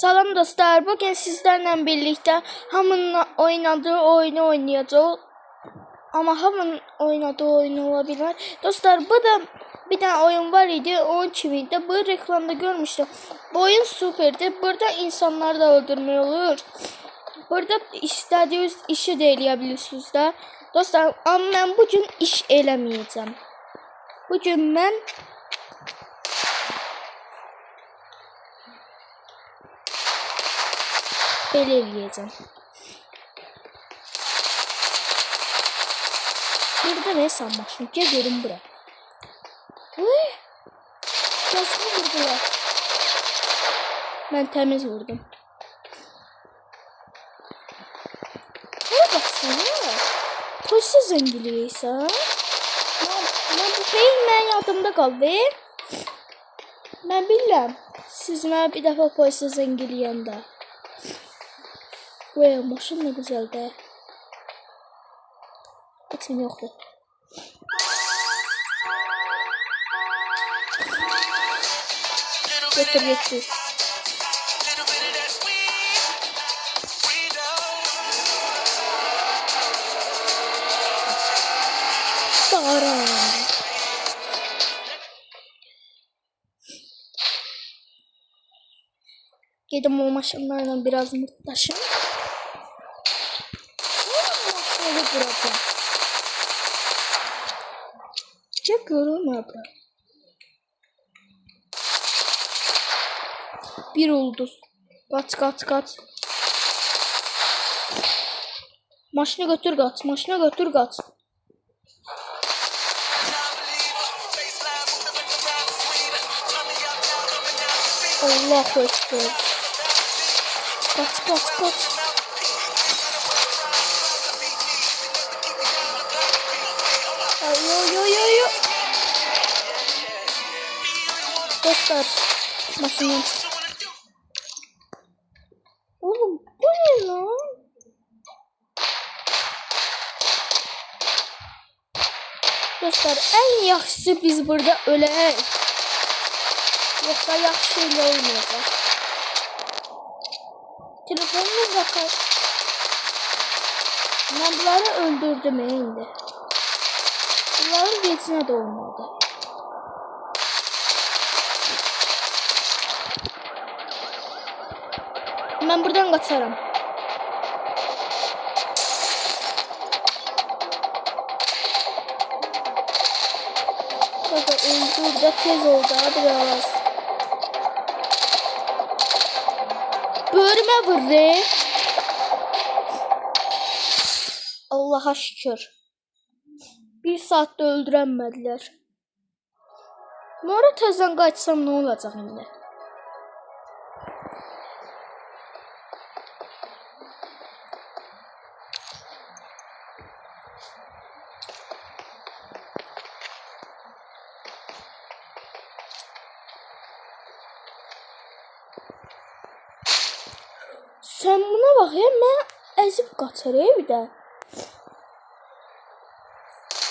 Salam dostlar, bugün sizlerle birlikte hamının oynadığı oyunu oynayacağız. Ama hamının oynadığı oyunu olabilir. Dostlar, bu da bir tane oyun var idi, onun kimiydi? Bu reklamda görmüştüm. Bu oyun süperdi. Burada insanları da öldürmeye olur. Burada istediğiniz işi de eləyebilirsiniz de. Dostlar, ama ben bugün iş eləmeyeceğim. Bugün ben belirleyeceğim. Burada ne sanmışım? Gel görün buraya. Nasıl vurdular? Ben temiz vurdum. Ne baksana? Polise zengiliyse. Ben bu değil, ben yadımda kaldı. Ben bilmem. Siz ne bir defa polise zengiliyende. Vay, maşın ne güzel de. İçim yoktu. Getir. Dara. Yedim o maşınlardan biraz mutlaşım. Sonra duracağım. Çok yorulmadı. Bir oldu. Kaç. Maşını götür kaç. Allahu Ekber. Kaç. Ay. Dostlar, maşını. Oğlum bu ne lan? Dostlar, en yaxşısı biz burada ölək. Yoksa yaxşı şeyler olmayacaq. Telefonunu bakar. Ben bunları öldürdüm indi. Bunların geçine de olmadı. Ben buradan kaçarım. Baba öldür de tez oldu biraz. Böğrüme vurdu. Allah'a şükür. Bir saatte öldüremediler. Mora tezden kaçsam ne olacak şimdi? Sen buna bak ya, ben ezip kaçırayım bir de.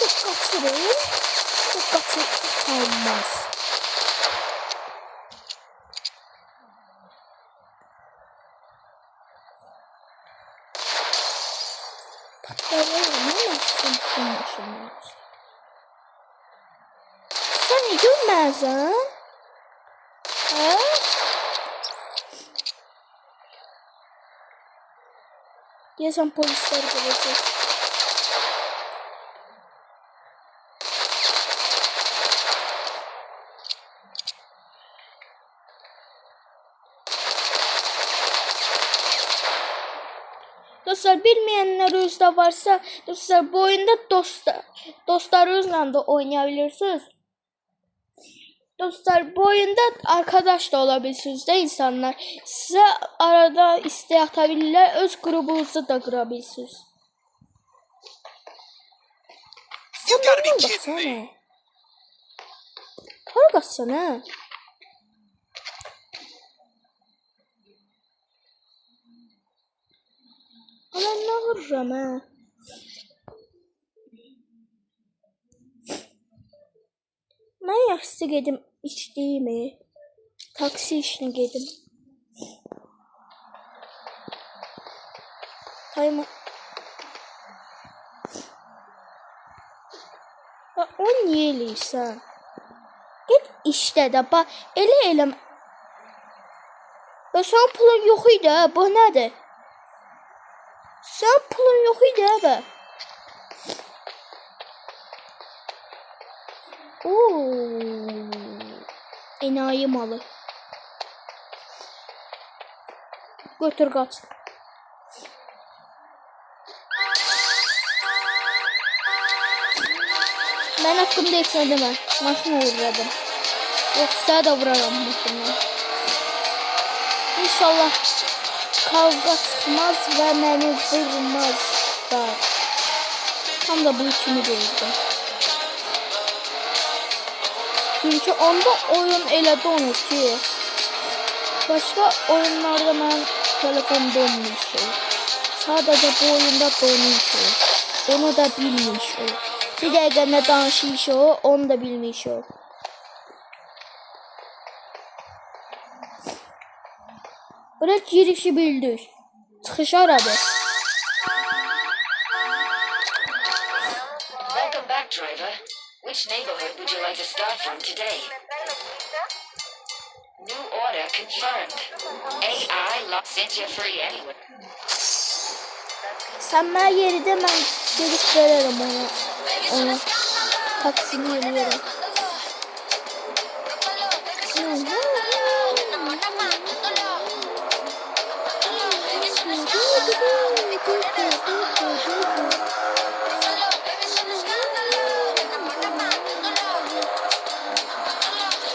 Çok kaçırayım. Olmaz. Sen gülmezsin. Ha? Diyesen polisler gelecek. Dostlar, bilmeyenler varsa dostlar, bu oyunda dostlarınızla da oynayabilirsiniz. Dostlar, bu oyunda arkadaş da olabilirsiniz de insanlar. Size arada isteği atabilirler. Öz grubunuzu da kurabilirsiniz. Sen bana baksana. Para kaçsana. Ama ne vururum ha? Ben yaxşısı gedim içdiyimi. Taksi işine gedim. Hayma. O niye eləyirsən? Get işlə də, bax, elə. Və sən pulun yox idi, bu nədir? Sən pulun yox idi, bə. Enayi malı. Götür qaç. Mən haqqımda heç nə demə. Maşını vurladım. Yoxsa da vuraram maşını. İnşallah kavga çıxmaz və məni vurmazlar. Tam da bu kimi deyildi. Çünki onda oyun elə donur ki, başqa oyunlarda mən telefon donmuşum. Sadəcə bu oyunda donmuşum. Onu da bilmişim. Bir dəqiqə nə danışmış o, onu da bilmiş o. Bırak girişi bildir. Çıxış aradı. Welcome back, driver. Which neighborhood would you like to start from today? New order confirmed. AI lock sent you free anyway. Sən mənə yeri de, mən gedib verərəm ona. Taksini eləyərəm.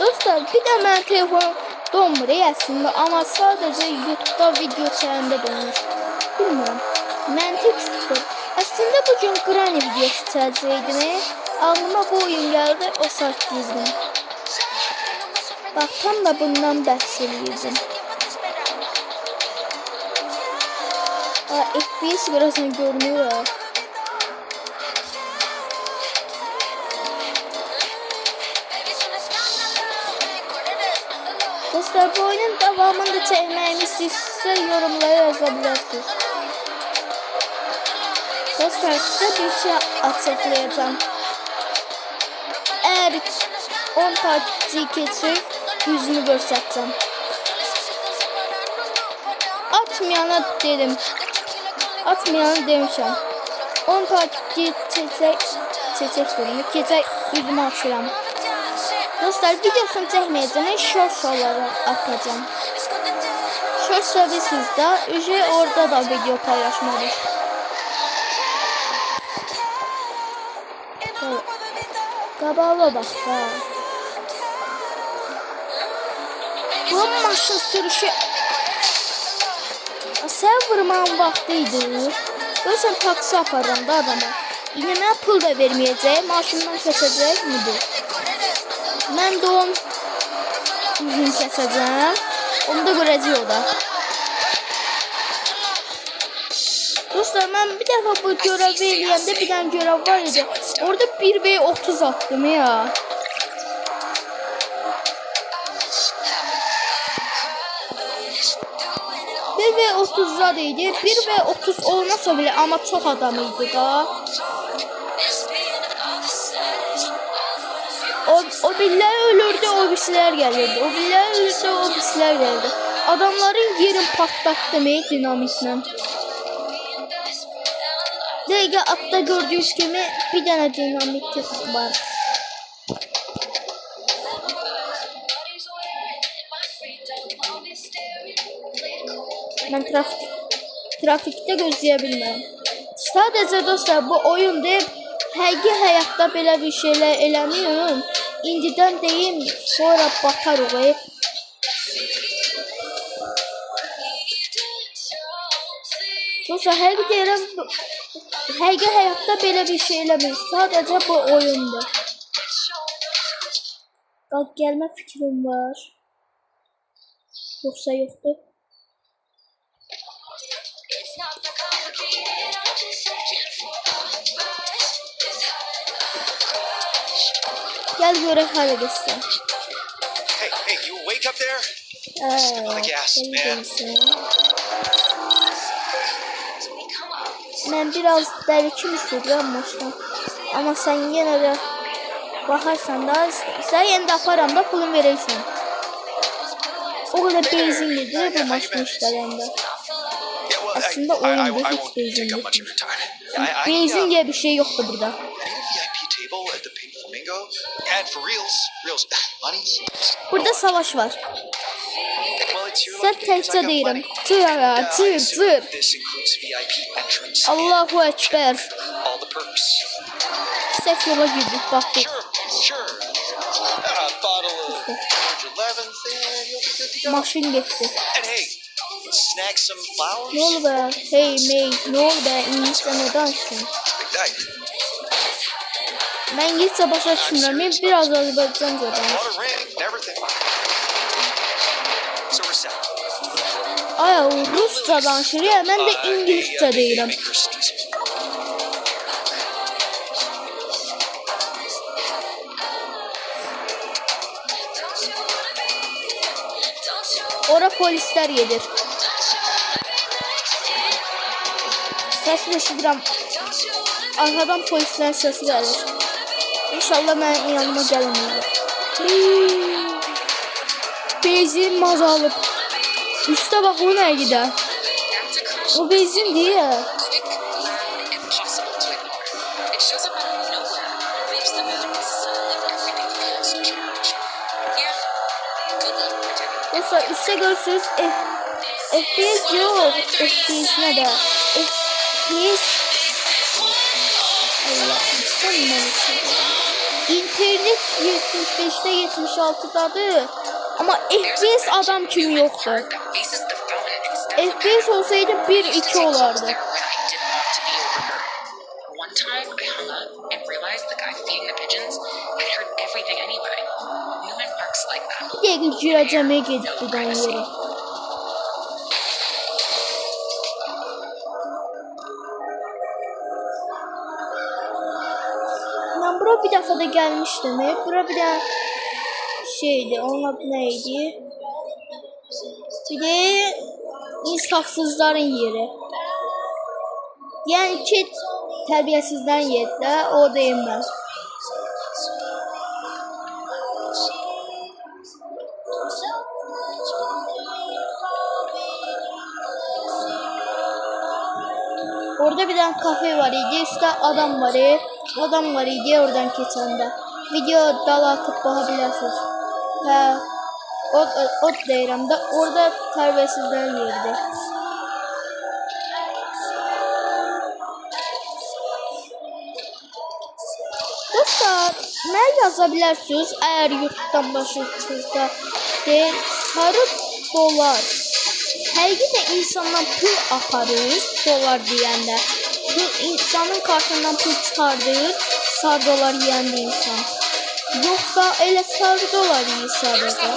Dostlar, bir də mən telefon donmur əslində, amma sadəcə YouTube'da video çəkəndə donur. Bilmirəm. Məntiq sıfır. Əslində bugün Granny videosu çəkəcəkdim. Ağlıma bu oyun gəldi, o saat dizdim. Bax, tam da bundan bəhs edirdim. FPS birazdan görünüyor. Dostlar, bu oyunun devamını da çekməyimi istəyirsə yorumlara yazabilirsiniz. Dostlar, size bir şey açıklayacağım. Eğer 10 takipçi keçir, yüzünü göstereceğim. Atmayana dedim. Atmayanı demişim. 10 takipçi çekecek dedim. Keçək yüzümü açıram. Dostlar, videosunu çəkməyəcəm, shorts olarak atacağım. Shorts bilirsiniz de, orada da video paylaşmalıyım. Qabağına bax da. Bu maşın sürüşü sən vurmanın vaxtı idi. Görsən taksi aparıram da adama. İndi mən pul da verməyəcək, maşından kəsəcək müdür. Mən də onun yüzünü kəsəcəm. Onu da görəcək o da. Dostlar, mən bir dəfə bu görevi eləyəndə bir dənə görev var idi. Orada 1v30 attım ya. Bir ve 30'da idi. 1v30 olmasa bile ama çok adamıydı da. O birileri ölürdü, o birisiler gelirdi. O birileri ölürdü, o birisiler gelirdi. Adamların yerin patlattı dinamitle. Dəqiqə atda gördüyünüz kimi bir dənə dinamit var. Mən trafikdə gözləyə bilmirəm. Sadəcə dostlar, bu oyundur. Həqiqi həyatda belə bir şeylər eləmiyorum. İndidən deyim, sonra batarıq. Dostlar, həqiqi deyirəm, həqiqi həyatda belə bir şey eləmir. Sadəcə bu oyundur. Qalq gəlmə fikrim var. Yoxsa yoxdur. Gel görək hələ geçsin. Hey, you awake up there? Step on the gas, man. mən biraz dəlikim istəyirəm maşına. Amma sən yenə də baxarsan da, sən yenə də aparam da pulun verəcəksən. O qədər benzinlidir bu maşın işlərində. Aslında oyunda hiç benzinli değil. Benzin diye bir şey yoktu burada. Burada savaş var. Sen təkcə deyirəm. Tır. Allahu Ekber. Səhv yola girdik, baxdıq. Maşın getdi. Ne oldu be? Hey mate, ne oldu be? İngilizce ne danıştın? Ben İngilizce başa düşmüyorum. Ben biraz Azerbaycanca danıştım. Ay, Rusça danışır ya. Ben de İngilizce değilim. Ora polisler gelir. Sesini eşidirəm. Arkadan polislerin sesi gelir. İnşallah benim yanıma gəlməyəcək. Benzin maz alıb. Üstə bax, o nəyə gider? O benzin değil. Yoksa üstte görürsünüz FPS yok. FPS ne de? FPS İnternet 75'te 76'dadır. Ama FPS adam kimi yoktur. FPS olsaydı 1-2 olardı. Bir dəqiqə girəcəməyə gedib buradan yeri. Ben bura bir dəfə də gəlmişdim. Bura bir də şeydi, onun adı neydi? Bir de insafsızların yeri. Yani ki tərbiyəsizlərin yeri də, o deyim ben. Orada bir tane kafe var idi, üstte adam var idi oradan keçəndə. Video dala atıp bakabilirsiniz. Hə, o deyirəm də, orada tərbiyəsizlərin yeridir. Dostlar, mənə yaza bilərsiniz, əgər YouTube'dan başlayırsınızda, sarı dolar. Həqiqətən insandan pul aparır, dolar deyəndə. İnsanın kartından pul çıxardır, sarı dolar yiyəndə insan. Yoxsa elə sarı dolar yiyir sadəcə.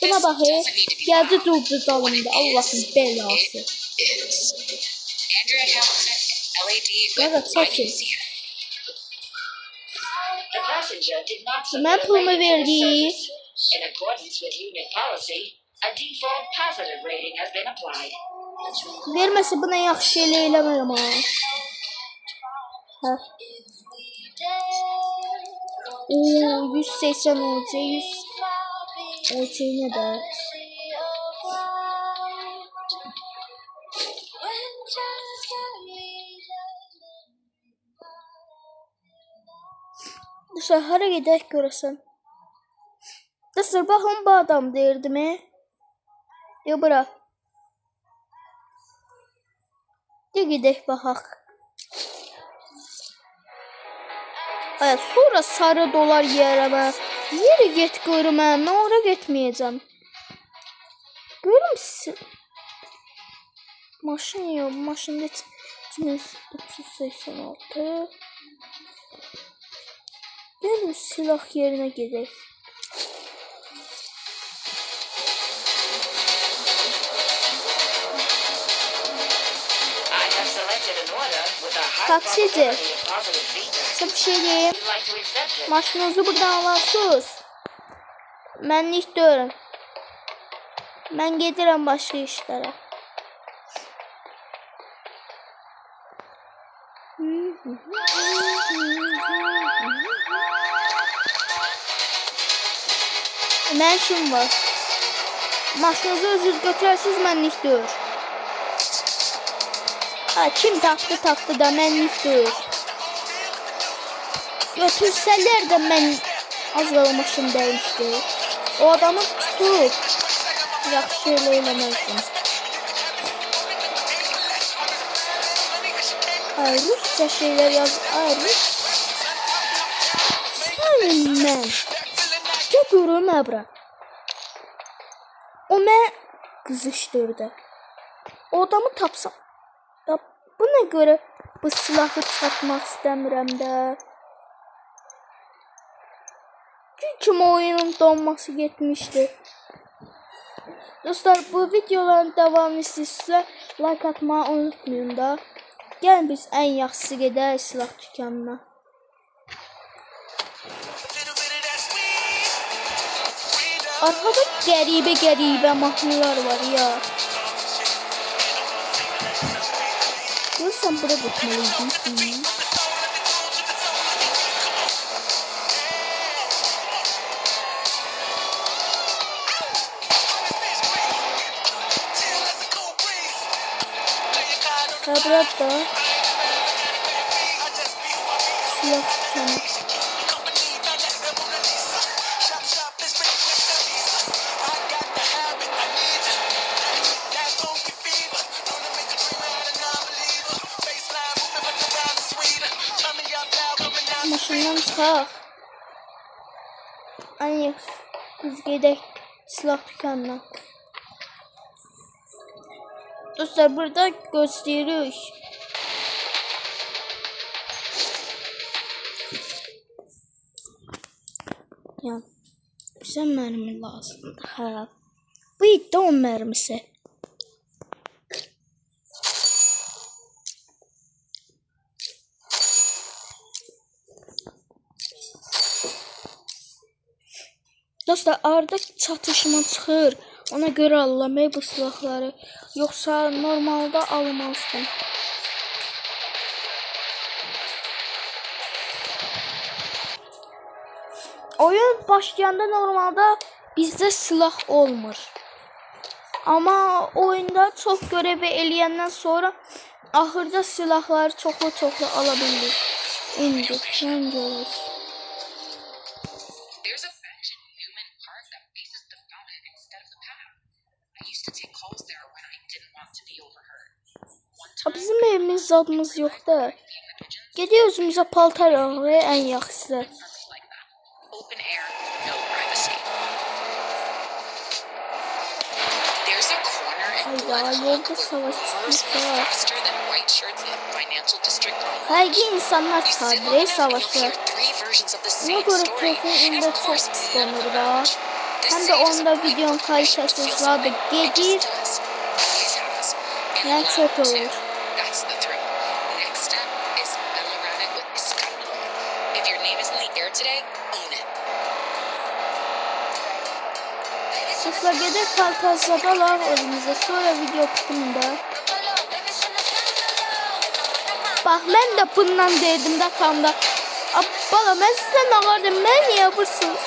Buna baxın, gəldi durdu dalımda, Allah'ın belası. Evet, çəkin. Mən pulumu verdi. In accordance with union policy, a default positive rating has been applied. Verməsə buna yaxşı elə eləmərəm ha. Hə. 180 olacaq, 100 olacaq nə də. Dostlar, hara gedək görəsən? Dostlar, baxın bu adam deyirdi mi? Yo, bura. Yo, gedək baxaq. Ay, sonra sarı dolar yiyərəm. Yeri get görüm, mən ora getməyəcəm. Görüm siz. Maşın yox, maşında 2386. Gelin silah yerine gidelim. Taksici. Size bir şey diyeyim. You'd like to accept it. Maşınınızı buradan alarsınız. Mənlik deyirəm. Mən gedirəm başqa işlərə. Mən işim var. Maşınınızı özünüz götürərsiniz, mənlik deyir. Ha, kim taktı da mənlik deyir. Götürsələr də mən az qalmışım dəyişdi. O adamı tutub yaxşı elə eləməzdim. Ay, Rusça şeyler yaz. Ay, Rus. Mən. Gel görüm əbra. O mən qızışdırdı. O adamı tapsam. Ya, buna görə bu silahı çıxartmaq istəmirəm də. Çünki oyunun donması getmişdi. Dostlar, bu videoların devamını istəyirsinizsə like atmayı unutmayın da. Gəlin biz ən yaxşısı gedək silah dükanına. Arkada qəribə mahnılar var ya. Görürsən, bura getməliydim. Ha, burada silah dükanı. Maşından çıxaq. Ay, biz gedək silah dükanına. Dostlar, burada gösteririk. Ya, bize mermi lazımdır. Ha. Bu idi 10 mermisi. Dostlar, arada çatışma çıxır. Ona görə alamayı bu silahları. Yoxsa normalde almazdım. Oyun başlayanda normalde bizde silah olmur. Ama oyunda çok görevi eləyəndən sonra ahırda silahları çoxlu alabilir. İndi sen görür. There's a bench in Newman Park that faces the fountain instead of the path. I used to take calls there when I didn't want to be overheard. One time, Bizim evimiz zadımız yok da. Gece özümüze paltar alır en yaxşısı. like that. Open air, no privacy. There's a corner in Ay ya, Blood yolda Hawk savaş where murderers çıkmış move ya. faster than white shirts in financial district. Haydi insanlar You sit long çağırır enough and you'll savaşı. hear three versions of the Buna same göre story. telefonumda And of çok course, none of kıskanır them da. match. This Hem de sage is a onda great videonun book. It should kalitesi feel zaten something. It gelir. just does. Always has. And Yani will çöp too. olur. That's the thrill. Next step is Bella Run It with Escándalo. If your name is in the air today, own it. Sıfla gedək paltazadalar önümüzə. Sonra video bitimində. Bax, mən də bundan dedim də kamda. Bala, mən sizə nə vardım? Mən niyə vursunuz?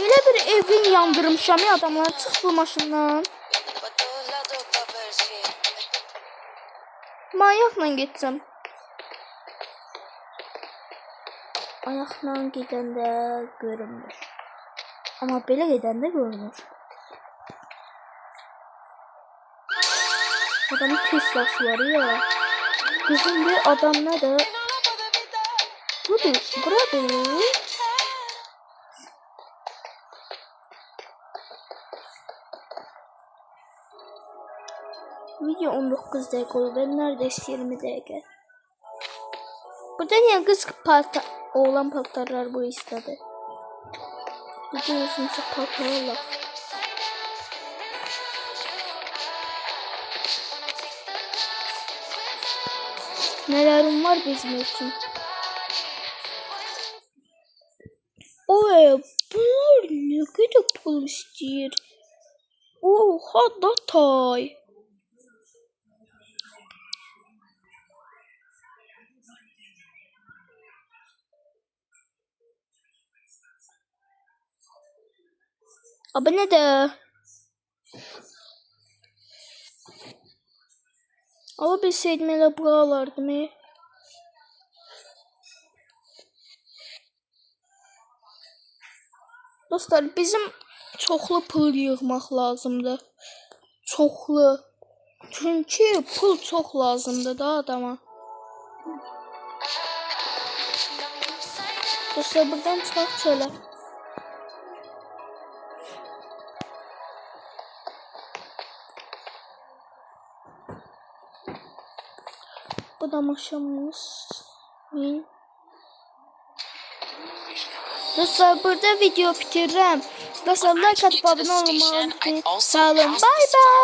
Elə bir evin yandırmışam ya adamlar. Çıx bu maşından. Manyakla getsəm. Ayaqla gedəndə görünmür. Amma belə gedəndə görünür. Adamın Tesla'sı var ya. Bizim bir adam nədir? Budur, buradır. Video 19 dəqiqə oldu. Ben neredeyse 20 dəqiqə. Burada niye kız paltar, oğlan paltarlar bu istedi? Biliyorsunuz paltarlar. Nelerim var bizim için. Oy, bunlar ne kadar pul istiyor. Oha datay. Abone de. Ama bilseydim elə buralardım. Dostlar, bizim çoxlu pul yığmaq lazımdır. Çoxlu. Çünki pul çox lazımdır da adama. Dostlar, buradan çıxaq çölə. Bu da maşamız. Dostlar, burada video bitiririm. Dostlar, like atıp abone olmayı unutmayın. Sağ olun. Bye bye.